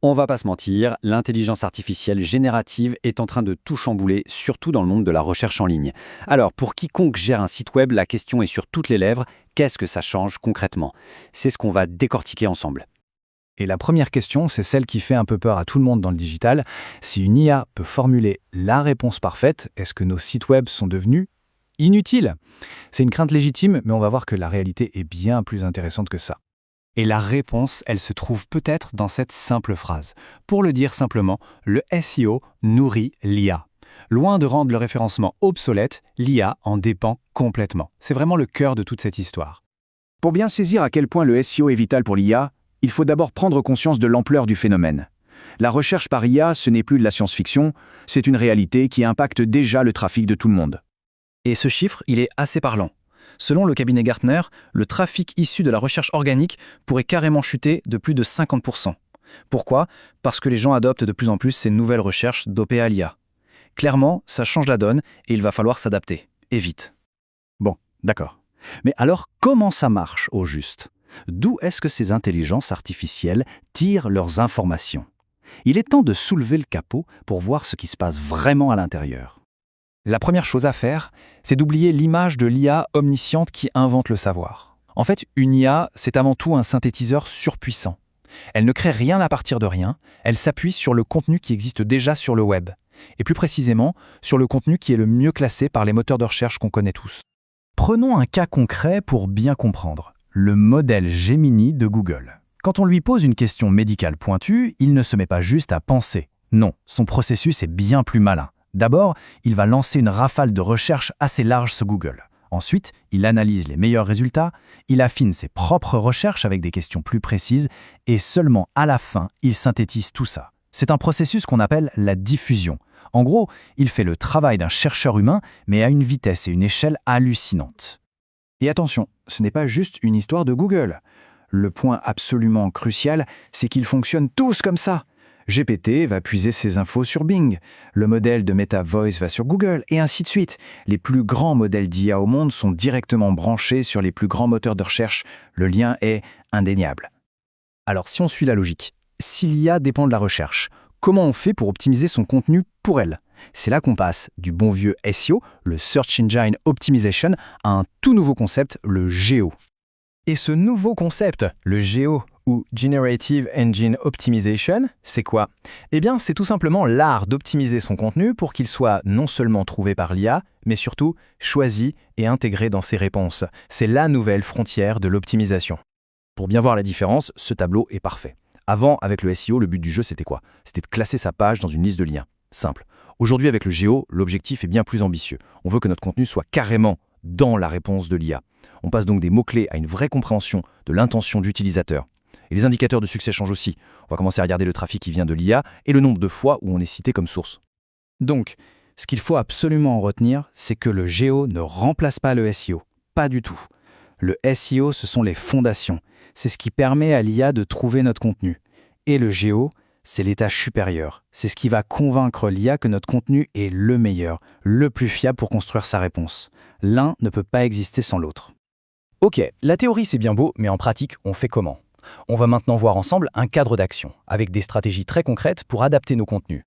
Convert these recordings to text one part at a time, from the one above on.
On va pas se mentir, l'intelligence artificielle générative est en train de tout chambouler, surtout dans le monde de la recherche en ligne. Alors, pour quiconque gère un site web, la question est sur toutes les lèvres, qu'est-ce que ça change concrètement? C'est ce qu'on va décortiquer ensemble. Et la première question, c'est celle qui fait un peu peur à tout le monde dans le digital. Si une IA peut formuler la réponse parfaite, est-ce que nos sites web sont devenus inutiles? C'est une crainte légitime, mais on va voir que la réalité est bien plus intéressante que ça. Et la réponse, elle se trouve peut-être dans cette simple phrase. Pour le dire simplement, le SEO nourrit l'IA. Loin de rendre le référencement obsolète, l'IA en dépend complètement. C'est vraiment le cœur de toute cette histoire. Pour bien saisir à quel point le SEO est vital pour l'IA, il faut d'abord prendre conscience de l'ampleur du phénomène. La recherche par IA, ce n'est plus de la science-fiction, c'est une réalité qui impacte déjà le trafic de tout le monde. Et ce chiffre, il est assez parlant. Selon le cabinet Gartner, le trafic issu de la recherche organique pourrait carrément chuter de plus de 50%. Pourquoi? Parce que les gens adoptent de plus en plus ces nouvelles recherches dopées à l'IA. Clairement, ça change la donne et il va falloir s'adapter. Et vite. Bon, d'accord. Mais alors, comment ça marche au juste? D'où est-ce que ces intelligences artificielles tirent leurs informations? Il est temps de soulever le capot pour voir ce qui se passe vraiment à l'intérieur. La première chose à faire, c'est d'oublier l'image de l'IA omnisciente qui invente le savoir. En fait, une IA, c'est avant tout un synthétiseur surpuissant. Elle ne crée rien à partir de rien, elle s'appuie sur le contenu qui existe déjà sur le web. Et plus précisément, sur le contenu qui est le mieux classé par les moteurs de recherche qu'on connaît tous. Prenons un cas concret pour bien comprendre. Le modèle Gemini de Google. Quand on lui pose une question médicale pointue, il ne se met pas juste à penser. Non, son processus est bien plus malin. D'abord, il va lancer une rafale de recherche assez large sur Google. Ensuite, il analyse les meilleurs résultats, il affine ses propres recherches avec des questions plus précises et seulement à la fin, il synthétise tout ça. C'est un processus qu'on appelle la diffusion. En gros, il fait le travail d'un chercheur humain, mais à une vitesse et une échelle hallucinantes. Et attention, ce n'est pas juste une histoire de Google. Le point absolument crucial, c'est qu'ils fonctionnent tous comme ça. GPT va puiser ses infos sur Bing, le modèle de Meta Voice va sur Google, et ainsi de suite. Les plus grands modèles d'IA au monde sont directement branchés sur les plus grands moteurs de recherche. Le lien est indéniable. Alors si on suit la logique, si l'IA dépend de la recherche, comment on fait pour optimiser son contenu pour elle? C'est là qu'on passe du bon vieux SEO, le Search Engine Optimization, à un tout nouveau concept, le GEO. Et ce nouveau concept, le GEO, ou Generative Engine Optimization, c'est quoi? Eh bien, c'est tout simplement l'art d'optimiser son contenu pour qu'il soit non seulement trouvé par l'IA, mais surtout choisi et intégré dans ses réponses. C'est la nouvelle frontière de l'optimisation. Pour bien voir la différence, ce tableau est parfait. Avant, avec le SEO, le but du jeu, c'était quoi? C'était de classer sa page dans une liste de liens. Simple. Aujourd'hui, avec le GEO, l'objectif est bien plus ambitieux. On veut que notre contenu soit carrément dans la réponse de l'IA. On passe donc des mots-clés à une vraie compréhension de l'intention d'utilisateur. Et les indicateurs de succès changent aussi. On va commencer à regarder le trafic qui vient de l'IA et le nombre de fois où on est cité comme source. Donc, ce qu'il faut absolument en retenir, c'est que le GEO ne remplace pas le SEO. Pas du tout. Le SEO, ce sont les fondations. C'est ce qui permet à l'IA de trouver notre contenu. Et le GEO, c'est l'étage supérieur. C'est ce qui va convaincre l'IA que notre contenu est le meilleur, le plus fiable pour construire sa réponse. L'un ne peut pas exister sans l'autre. Ok, la théorie c'est bien beau, mais en pratique, on fait comment? On va maintenant voir ensemble un cadre d'action, avec des stratégies très concrètes pour adapter nos contenus.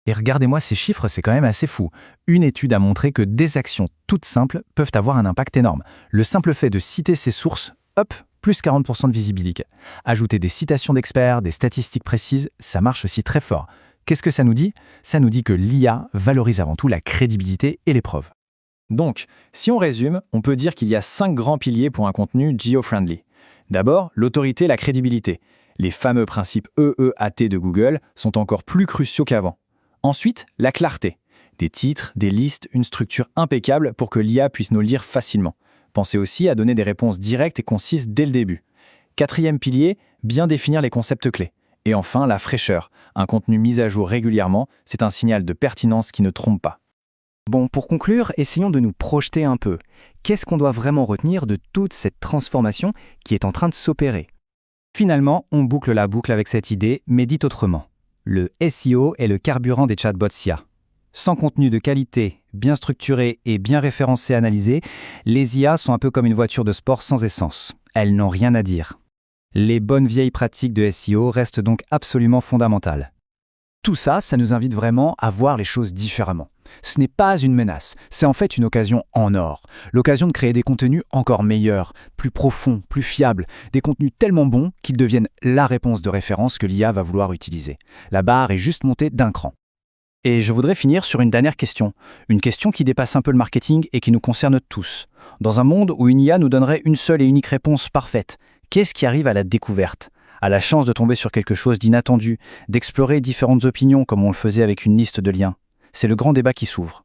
Et regardez-moi ces chiffres, c'est quand même assez fou. Une étude a montré que des actions toutes simples peuvent avoir un impact énorme. Le simple fait de citer ces sources, hop, plus 40% de visibilité. Ajouter des citations d'experts, des statistiques précises, ça marche aussi très fort. Qu'est-ce que ça nous dit? Ça nous dit que l'IA valorise avant tout la crédibilité et les preuves. Donc, si on résume, on peut dire qu'il y a 5 grands piliers pour un contenu geo-friendly. D'abord, l'autorité et la crédibilité. Les fameux principes EEAT de Google sont encore plus cruciaux qu'avant. Ensuite, la clarté. Des titres, des listes, une structure impeccable pour que l'IA puisse nous lire facilement. Pensez aussi à donner des réponses directes et concises dès le début. Quatrième pilier, bien définir les concepts clés. Et enfin, la fraîcheur. Un contenu mis à jour régulièrement, c'est un signal de pertinence qui ne trompe pas. Bon, pour conclure, essayons de nous projeter un peu. Qu'est-ce qu'on doit vraiment retenir de toute cette transformation qui est en train de s'opérer? Finalement, on boucle la boucle avec cette idée, mais dit autrement. Le SEO est le carburant des chatbots IA. Sans contenu de qualité, bien structuré et bien référencé et analysé, les IA sont un peu comme une voiture de sport sans essence. Elles n'ont rien à dire. Les bonnes vieilles pratiques de SEO restent donc absolument fondamentales. Tout ça, ça nous invite vraiment à voir les choses différemment. Ce n'est pas une menace, c'est en fait une occasion en or. L'occasion de créer des contenus encore meilleurs, plus profonds, plus fiables, des contenus tellement bons qu'ils deviennent la réponse de référence que l'IA va vouloir utiliser. La barre est juste montée d'un cran. Et je voudrais finir sur une dernière question. Une question qui dépasse un peu le marketing et qui nous concerne tous. Dans un monde où une IA nous donnerait une seule et unique réponse parfaite, qu'est-ce qui arrive à la découverte ? À la chance de tomber sur quelque chose d'inattendu, d'explorer différentes opinions comme on le faisait avec une liste de liens. C'est le grand débat qui s'ouvre.